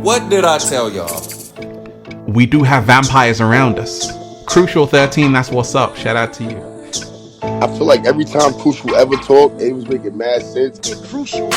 What did I tell y'all? We do have vampires around us. Crucial 13, that's what's up. Shout out to you. I feel like every time Crucial ever talked, it was making mad sense. Crucial.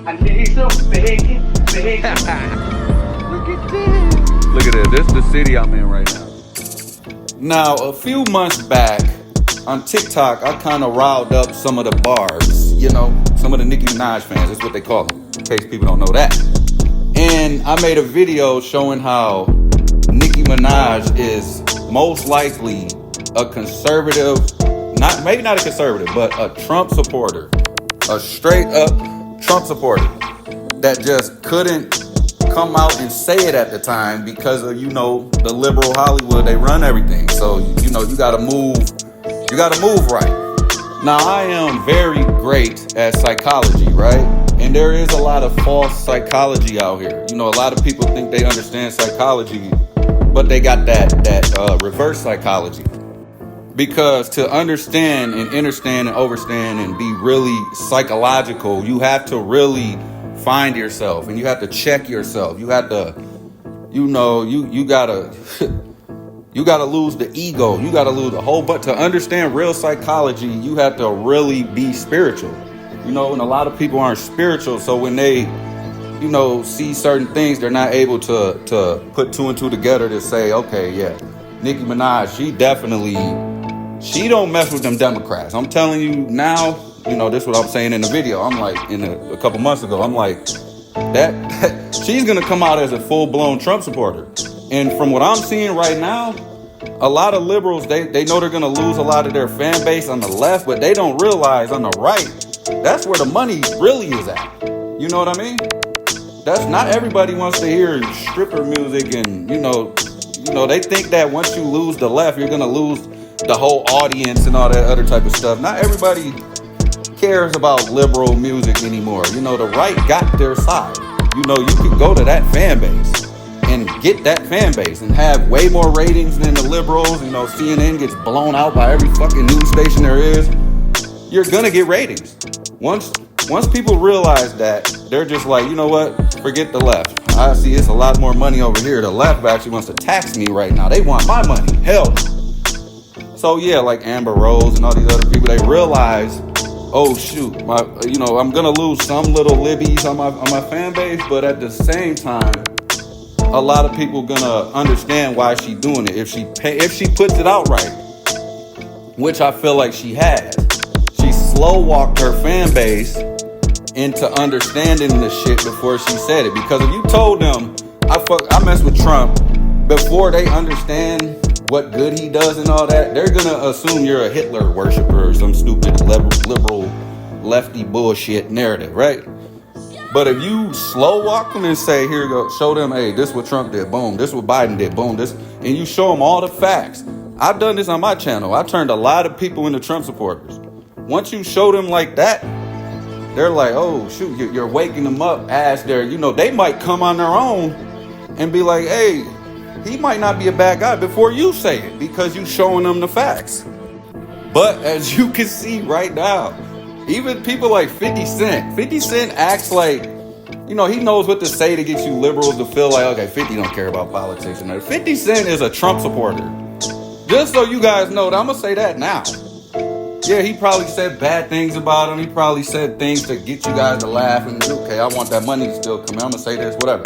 I need some bacon. Look at this. This is the city I'm in right now. Now, a few months back on TikTok, I kind of riled up some of the BARBZ, you know, some of the Nicki Minaj fans. That's what they call them, in case people don't know that. And I made a video showing how Nicki Minaj is most likely a conservative, maybe not a conservative, but a Trump supporter, a straight up Trump supporter that just couldn't come out and say it at the time because of, you know, the liberal Hollywood. They run everything. So, you know, you gotta move right. Now, I am very great at psychology, right? And there is a lot of false psychology out here. You know, a lot of people think they understand psychology, but they got that reverse psychology. Because to understand and understand and overstand and be really psychological, you have to really find yourself and you have to check yourself. You have to, you know, you gotta you gotta lose the ego. You gotta lose a whole bunch. To understand real psychology, you have to really be spiritual. You know, and a lot of people aren't spiritual, so when they, you know, see certain things, they're not able to put two and two together to say, okay, yeah, Nicki Minaj, she don't mess with them Democrats. I'm telling you now, you know, this is what I'm saying in the video. I'm like, a couple months ago, I'm like, that she's gonna come out as a full-blown Trump supporter. And from what I'm seeing right now, a lot of liberals, they know they're gonna lose a lot of their fan base on the left, but they don't realize on the right, that's where the money really is at. You know what I mean? That's not everybody wants to hear stripper music and, you know, they think that once you lose the left, you're gonna lose the whole audience and all that other type of stuff. Not everybody cares about liberal music anymore. You know, the right got their side. You know, you could go to that fan base and get that fan base and have way more ratings than the liberals. You know, CNN gets blown out by every fucking news station there is. You're gonna get ratings. Once people realize that, they're just like, you know what? Forget the left. I see it's a lot more money over here. The left actually wants to tax me right now. They want my money. Hell no. So yeah, like Amber Rose and all these other people, they realize, oh shoot, I'm gonna lose some little libbies on my fan base, but at the same time, a lot of people gonna understand why she's doing it if she puts it out right, which I feel like she has. She slow walked her fan base into understanding the shit before she said it. Because if you told them I mess with Trump before they understand what good he does and all that, they're gonna assume you're a Hitler worshiper or some stupid liberal lefty bullshit narrative, right? But if you slow walk them and say, here you go, show them, hey, this is what Trump did, boom, this is what Biden did, boom, this, and you show them all the facts. I've done this on my channel. I turned a lot of people into Trump supporters. Once you show them like that, they're like, oh shoot, you're waking them up as they're, you know, they might come on their own and be like, hey, he might not be a bad guy before you say it because you showing them the facts. But as you can see right now, even people like 50 Cent acts like, you know, he knows what to say to get you liberals to feel like, okay, 50 don't care about politics. And 50 Cent is a Trump supporter. Just so you guys know, I'm going to say that now. Yeah, he probably said bad things about him. He probably said things to get you guys to laugh. And okay, I want that money to still come in. I'm going to say this, whatever.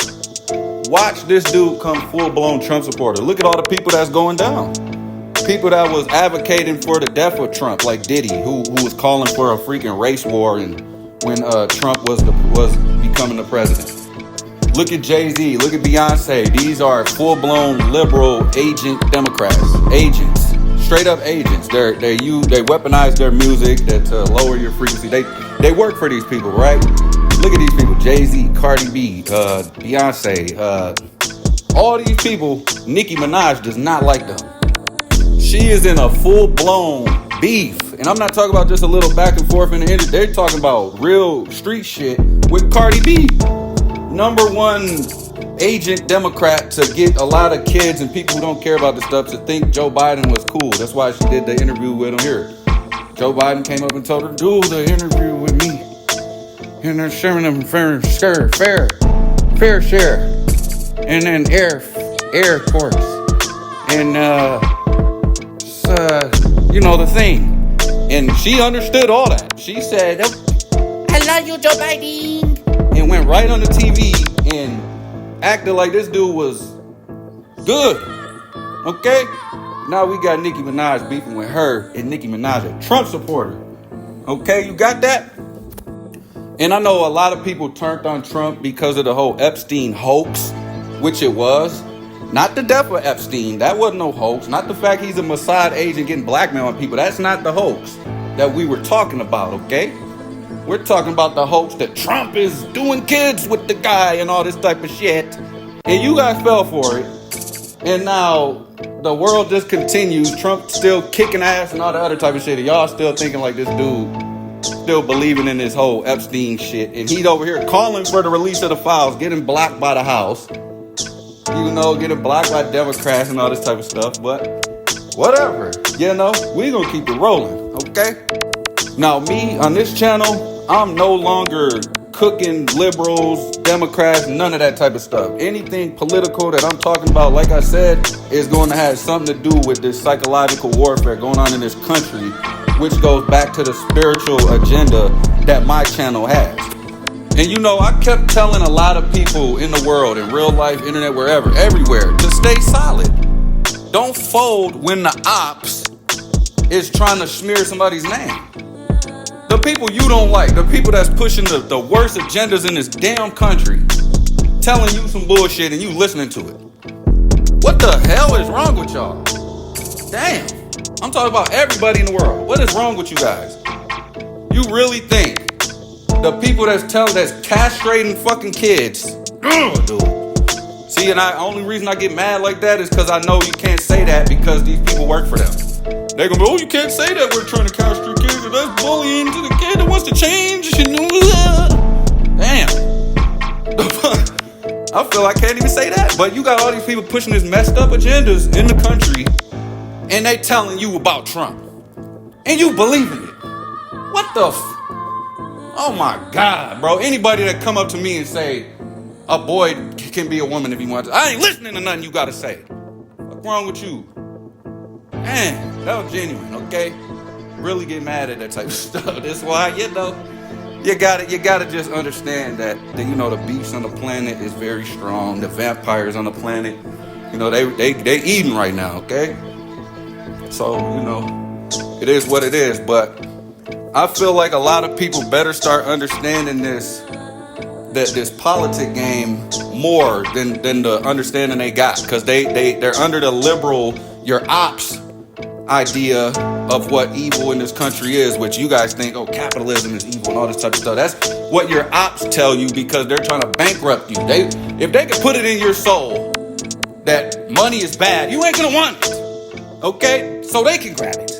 Watch this dude come full-blown Trump supporter. Look at all the people that's going down. People that was advocating for the death of Trump, like Diddy, who was calling for a freaking race war and when Trump was becoming the president. Look at Jay-Z, look at Beyonce. These are full-blown liberal agent Democrats. Agents. Straight up agents. They weaponize their music to lower your frequency. They work for these people, right? Look at these people: Jay-Z, Cardi B, Beyonce, All these people, Nicki Minaj does not like them. She is in a full-blown beef. And I'm not talking about just a little back and forth in the internet. They're talking about real street shit with Cardi B. Number one agent Democrat to get a lot of kids and people who don't care about this stuff to think Joe Biden was cool. That's why she did the interview with him here. Joe Biden came up and told her, do the interview with me. And they're sharing them fair share. And then air course. And, you know, the thing. And she understood all that. She said, I love you, Joe Biden. And went right on the TV and acted like this dude was good. Okay? Now we got Nicki Minaj beefing with her, and Nicki Minaj a Trump supporter. Okay, you got that? And I know a lot of people turned on Trump because of the whole Epstein hoax, which it was. Not the death of Epstein. That wasn't no hoax. Not the fact he's a Mossad agent getting blackmail on people. That's not the hoax that we were talking about, okay? We're talking about the hoax that Trump is doing kids with the guy and all this type of shit. And you guys fell for it. And now the world just continues. Trump still kicking ass and all the other type of shit. And y'all still thinking like this dude still believing in this whole Epstein shit. And he's over here calling for the release of the files, getting blocked by the House. You know, getting blocked by Democrats and all this type of stuff. But whatever. You know, we gonna keep it rolling. Okay? Now me, on this channel, I'm no longer cooking liberals, Democrats, none of that type of stuff. Anything political that I'm talking about, like I said, is going to have something to do with this psychological warfare going on in this country, which goes back to the spiritual agenda that my channel has. And you know, I kept telling a lot of people in the world, in real life, internet, wherever, everywhere, to stay solid. Don't fold when the ops is trying to smear somebody's name. The people you don't like, the people that's pushing the worst agendas in this damn country, telling you some bullshit and you listening to it. What the hell is wrong with y'all? Damn. I'm talking about everybody in the world. What is wrong with you guys? You really think the people that's castrating fucking kids, dude. See, and the only reason I get mad like that is because I know you can't say that because these people work for them. They're gonna be, oh, you can't say that we're trying to castrate kids, or that's bullying to the kid that wants to change. Damn. I feel I can't even say that. But you got all these people pushing these messed up agendas in the country, and they telling you about Trump. And you believing it. What the oh my God, bro. Anybody that come up to me and say, a boy can be a woman if he wants to, I ain't listening to nothing you gotta say. What's wrong with you? Man, that was genuine, okay? Really get mad at that type of stuff. That's why, you know, you gotta just understand that you know, the beasts on the planet is very strong. The vampires on the planet, you know, they eating right now, okay? So, you know, it is what it is. But I feel like a lot of people better start understanding this politic game more than the understanding they got, because they're under the liberal, your ops idea of what evil in this country is, which you guys think, oh, capitalism is evil and all this type of stuff. That's what your ops tell you because they're trying to bankrupt you. If they could put it in your soul that money is bad, you ain't gonna want it. Okay? So they can grab it.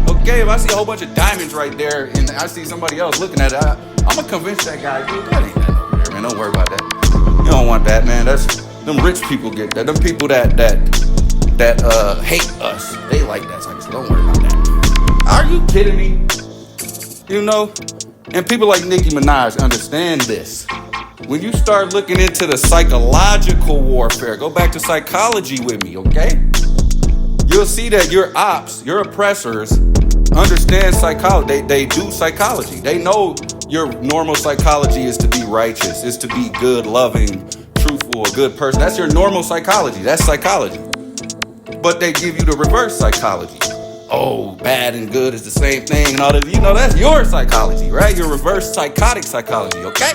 Okay? If I see a whole bunch of diamonds right there and I see somebody else looking at it, I'm gonna convince that guy, dude, that ain't that over there, man. Don't worry about that. You don't want that, man. That's them rich people get that. Them people that hate us, they like that type of stuff. Don't worry about that. Are you kidding me? You know? And people like Nicki Minaj understand this. When you start looking into the psychological warfare, go back to psychology with me, okay? You'll see that your ops, your oppressors, understand psychology. They do psychology. They know your normal psychology is to be righteous, is to be good, loving, truthful, a good person. That's your normal psychology. That's psychology. But they give you the reverse psychology. Oh, bad and good is the same thing and all that. You know, that's your psychology, right? Your reverse psychotic psychology, okay?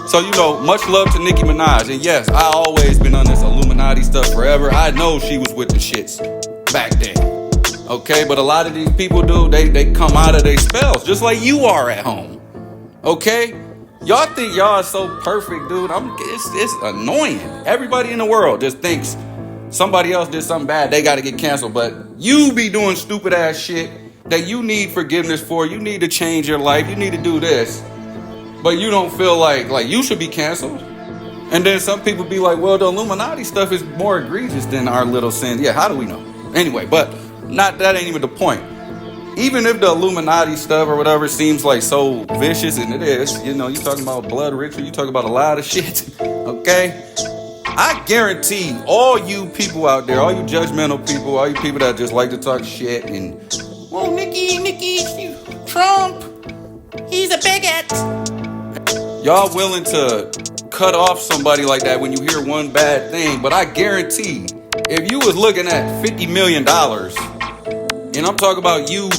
So, you know, much love to Nicki Minaj. And yes, I always been on this Illuminati stuff forever. I know she was with the shits back then. Okay, but a lot of these people do, they come out of their spells, just like you are at home. Okay? Y'all think y'all are so perfect, dude. It's annoying. Everybody in the world just thinks somebody else did something bad, they gotta get canceled. But you be doing stupid ass shit that you need forgiveness for. You need to change your life. You need to do this. But you don't feel like you should be canceled. And then some people be like, well, the Illuminati stuff is more egregious than our little sins. Yeah, how do we know? Anyway, but that ain't even the point. Even if the Illuminati stuff or whatever seems like so vicious, and it is, you talking about blood ritual, you talking about a lot of shit, okay? I guarantee all you people out there, all you judgmental people, all you people that just like to talk shit and, well, Nicki, Trump, he's a bigot. Y'all willing to cut off somebody like that when you hear one bad thing, but I guarantee if you was looking at $50 million, and I'm talking about you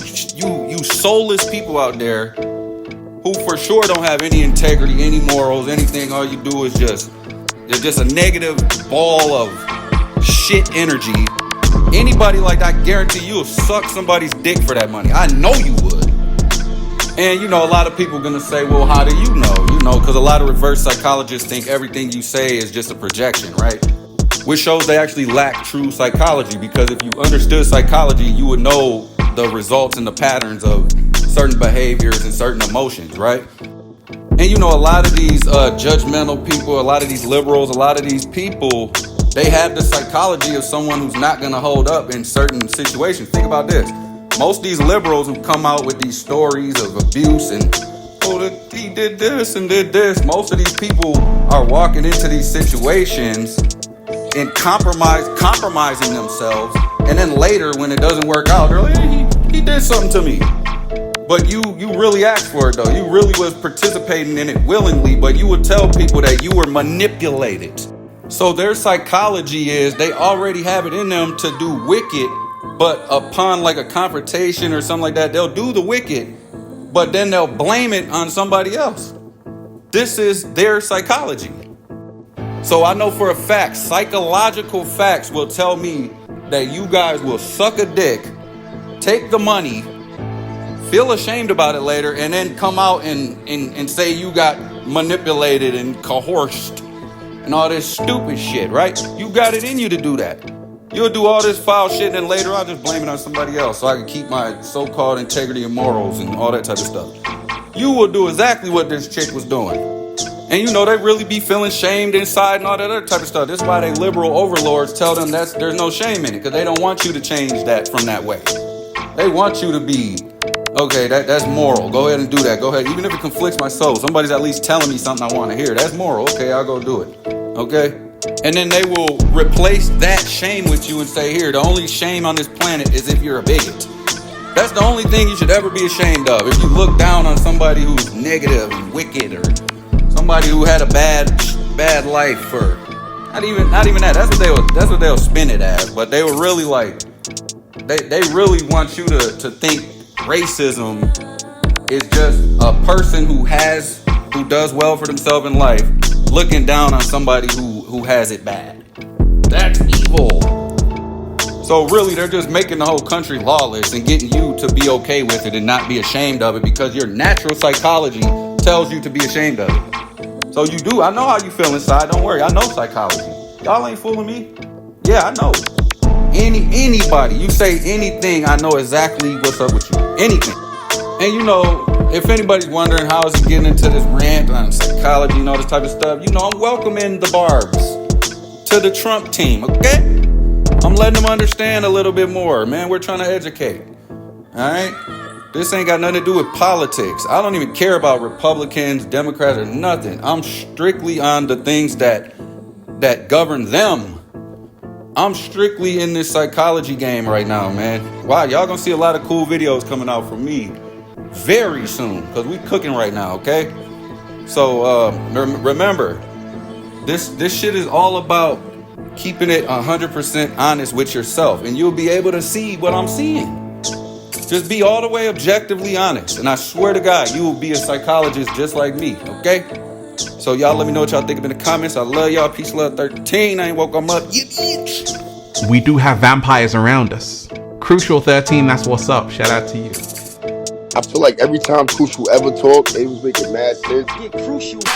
soulless people out there who for sure don't have any integrity, any morals, anything. All you do is just a negative ball of shit energy. Anybody like that, I guarantee you'll suck somebody's dick for that money. I know you would. And a lot of people are gonna say, well, how do you know? Because a lot of reverse psychologists think everything you say is just a projection, right? Which shows they actually lack true psychology, because if you understood psychology, you would know the results and the patterns of certain behaviors and certain emotions, right? And a lot of these judgmental people, a lot of these liberals, a lot of these people, they have the psychology of someone who's not going to hold up in certain situations. Think about this. Most of these liberals who come out with these stories of abuse and, he did this and did this, most of these people are walking into these situations and compromising themselves, and then later when it doesn't work out, they're like, hey, he did something to me. But you really asked for it though. You really was participating in it willingly, but you would tell people that you were manipulated. So their psychology is they already have it in them to do wicked, but upon like a confrontation or something like that, they'll do the wicked, but then they'll blame it on somebody else. This is their psychology. So I know for a fact, psychological facts will tell me that you guys will suck a dick, take the money, feel ashamed about it later, and then come out and say you got manipulated and coerced and all this stupid shit, right? You got it in you to do that. You'll do all this foul shit and then later I'll just blame it on somebody else so I can keep my so-called integrity and morals and all that type of stuff. You will do exactly what this chick was doing. And they really be feeling shamed inside and all that other type of stuff. This is why they liberal overlords tell them there's no shame in it, because they don't want you to change that from that way. They want you to be, okay, that's moral. Go ahead and do that. Go ahead. Even if it conflicts my soul, somebody's at least telling me something I want to hear. That's moral. Okay, I'll go do it. Okay? And then they will replace that shame with you and say, here, the only shame on this planet is if you're a bigot. That's the only thing you should ever be ashamed of. If you look down on somebody who's negative and wicked, or somebody who had a bad life, or not even that. That's what they'll spin it as. But they were really like, they really want you to think racism is just a person who does well for themselves in life looking down on somebody who has it bad. That's evil. So really, they're just making the whole country lawless and getting you to be okay with it and not be ashamed of it, because your natural psychology tells you to be ashamed of it. So you do. I know how you feel inside. Don't worry. I know psychology. Y'all ain't fooling me. Yeah, I know. Anybody, you say anything, I know exactly what's up with you. Anything. And if anybody's wondering how is he getting into this rant on psychology and all this type of stuff, I'm welcoming the BARBZ to the Trump team, okay? I'm letting them understand a little bit more, man. We're trying to educate. All right? This ain't got nothing to do with politics. I don't even care about Republicans, Democrats, or nothing. I'm strictly on the things that govern them. I'm strictly in this psychology game right now, man. Wow, y'all gonna see a lot of cool videos coming out from me very soon, because we cooking right now, okay? So remember, this shit is all about keeping it 100% honest with yourself, and you'll be able to see what I'm seeing. Just be all the way objectively honest, and I swear to God, you will be a psychologist just like me, okay? So y'all let me know what y'all think in the comments. I love y'all. Peace, love, 13. I ain't woke them up. We do have vampires around us. Crucial 13, that's what's up. Shout out to you. I feel like every time Crucial ever talked, they was making mad sense. Get crucial.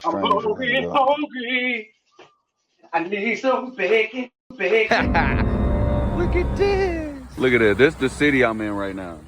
I'm Strange right hungry, here. hungry. I need some bacon, bacon. Look at this. Look at this. This is the city I'm in right now.